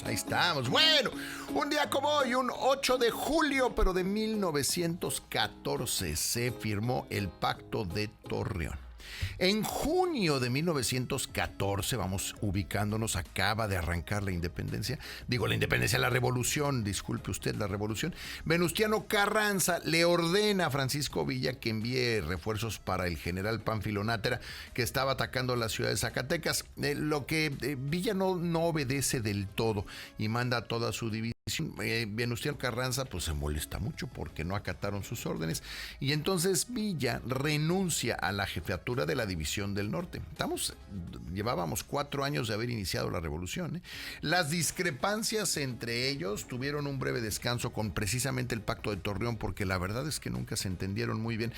Ahí estamos. Bueno, un día como hoy, un 8 de julio, pero de 1914, se firmó el Pacto de Torreón. En junio de 1914, vamos ubicándonos, acaba de arrancar la independencia. La revolución, disculpe usted, la revolución. Venustiano Carranza le ordena a Francisco Villa que envíe refuerzos para el general Pánfilo Nájera, que estaba atacando la ciudad de Zacatecas. Lo que Villa no obedece del todo y manda a toda su división. Venustiano Carranza pues se molesta mucho porque no acataron sus órdenes y entonces Villa renuncia a la jefatura de la división del norte. Llevábamos 4 años de haber iniciado la revolución. Las discrepancias entre ellos tuvieron un breve descanso con precisamente el Pacto de Torreón, porque la verdad es que nunca se entendieron muy bien.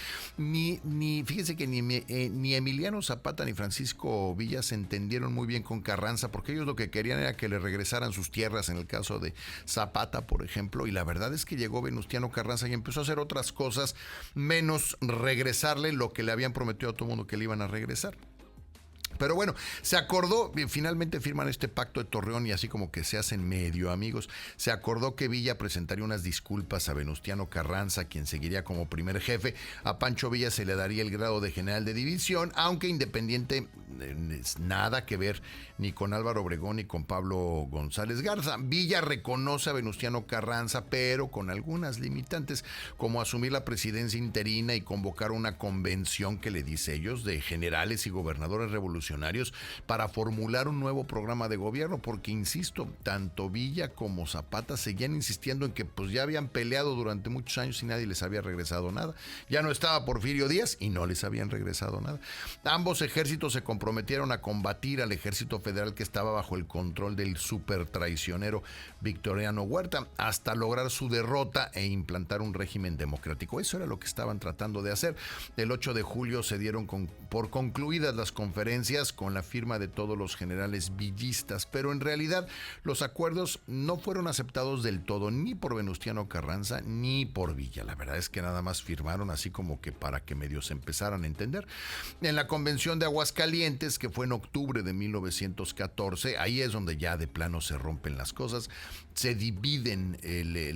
Fíjense que ni Emiliano Zapata ni Francisco Villa se entendieron muy bien con Carranza, porque ellos lo que querían era que le regresaran sus tierras en el caso de Zapata, por ejemplo, y la verdad es que llegó Venustiano Carranza y empezó a hacer otras cosas menos regresarle lo que le habían prometido a todo el mundo que le iban a regresar. Pero bueno, se acordó, finalmente firman este Pacto de Torreón y así como que se hacen medio amigos. Se acordó que Villa presentaría unas disculpas a Venustiano Carranza, quien seguiría como primer jefe. A Pancho Villa se le daría el grado de general de división, aunque independiente, nada que ver ni con Álvaro Obregón ni con Pablo González Garza. Villa reconoce a Venustiano Carranza, pero con algunas limitantes, como asumir la presidencia interina y convocar una convención que le dice ellos de generales y gobernadores revolucionarios para formular un nuevo programa de gobierno, porque insisto, tanto Villa como Zapata seguían insistiendo en que pues ya habían peleado durante muchos años y nadie les había regresado nada. Ya no estaba Porfirio Díaz y no les habían regresado nada. Ambos ejércitos se comprometieron a combatir al ejército federal que estaba bajo el control del súper traicionero Victoriano Huerta, hasta lograr su derrota e implantar un régimen democrático. Eso era lo que estaban tratando de hacer. El 8 de julio se dieron por concluidas las conferencias con la firma de todos los generales villistas, pero en realidad los acuerdos no fueron aceptados del todo, ni por Venustiano Carranza ni por Villa. La verdad es que nada más firmaron así como que para que medio se empezaran a entender. En la convención de Aguascalientes, que fue en octubre de 1914, ahí es donde ya de plano se rompen las cosas. Se dividen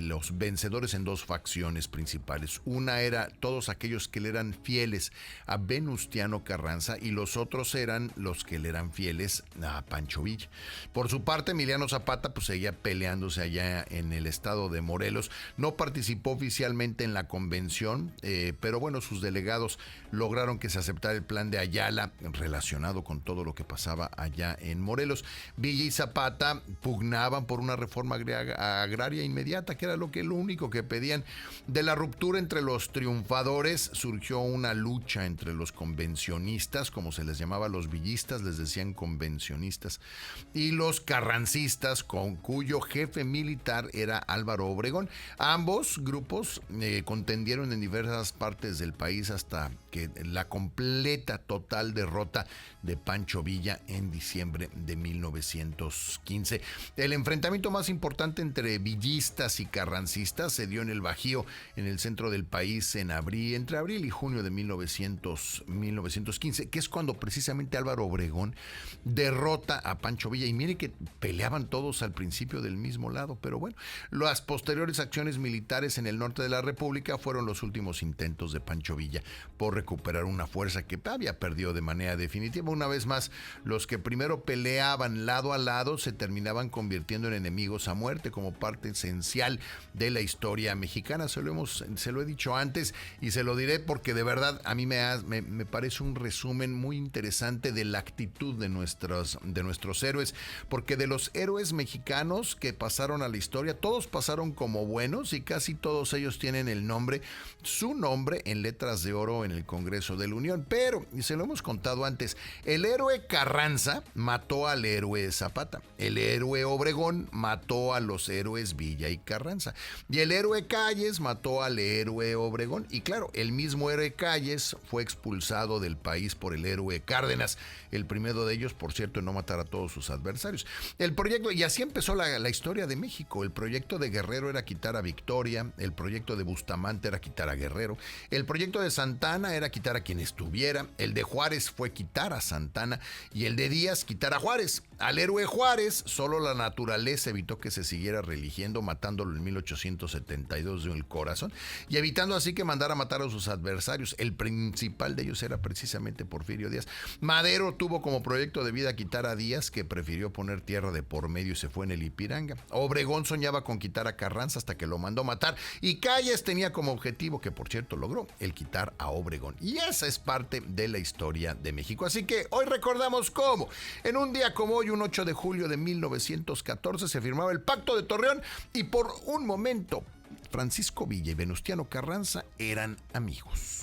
los vencedores en dos facciones principales. Una era todos aquellos que le eran fieles a Venustiano Carranza y los otros eran los que le eran fieles a Pancho Villa. Por su parte, Emiliano Zapata pues seguía peleándose allá en el estado de Morelos. No participó oficialmente en la convención, pero bueno, sus delegados lograron que se aceptara el plan de Ayala relacionado con todo lo que pasaba allá en Morelos. Villa y Zapata pugnaban por una reforma agraria inmediata, que era lo único que pedían. De la ruptura entre los triunfadores surgió una lucha entre los convencionistas, como se les llamaba a los villistas, les decían convencionistas, y los carrancistas, con cuyo jefe militar era Álvaro Obregón. Ambos grupos contendieron en diversas partes del país hasta que la completa, total derrota de Pancho Villa en diciembre de 1915. El enfrentamiento más importante entre villistas y carrancistas se dio en el Bajío, en el centro del país, entre abril y junio de 1915, que es cuando precisamente Álvaro Obregón derrota a Pancho Villa. Y mire que peleaban todos al principio del mismo lado, pero bueno, las posteriores acciones militares en el norte de la República fueron los últimos intentos de Pancho Villa por recuperar una fuerza que había perdido de manera definitiva. Una vez más, los que primero peleaban lado a lado se terminaban convirtiendo en enemigos a muerte, como parte esencial de la historia mexicana. Se lo he dicho antes y se lo diré porque de verdad a mí me parece un resumen muy interesante de la actitud de nuestros héroes, porque de los héroes mexicanos que pasaron a la historia, todos pasaron como buenos y casi todos ellos tienen su nombre en letras de oro en el Congreso de la Unión. Pero, y se lo hemos contado antes, el héroe Carranza mató al héroe Zapata, el héroe Obregón mató a los héroes Villa y Carranza, y el héroe Calles mató al héroe Obregón. Y claro, el mismo héroe Calles fue expulsado del país por el héroe Cárdenas, el primero de ellos, por cierto, en no matar a todos sus adversarios. El proyecto, y así empezó la historia de México. El proyecto de Guerrero era quitar a Victoria, el proyecto de Bustamante era quitar a Guerrero, el proyecto de Santana era quitar a quien estuviera, el de Juárez fue quitar a Santana y el de Díaz quitar a Juárez. Al héroe Juárez, solo la naturaleza evitó que se siguiera reeligiendo, matándolo en 1872 de un corazón y evitando así que mandara a matar a sus adversarios. El principal de ellos era precisamente Porfirio Díaz. Madero tuvo como proyecto de vida quitar a Díaz, que prefirió poner tierra de por medio y se fue en el Ipiranga. Obregón soñaba con quitar a Carranza hasta que lo mandó matar, y Calles tenía como objetivo, que por cierto logró, el quitar a Obregón. Y esa es parte de la historia de México. Así que hoy recordamos cómo, en un día como hoy, un 8 de julio de 1914, se firmaba el Pacto de Torreón y por un momento Francisco Villa y Venustiano Carranza eran amigos.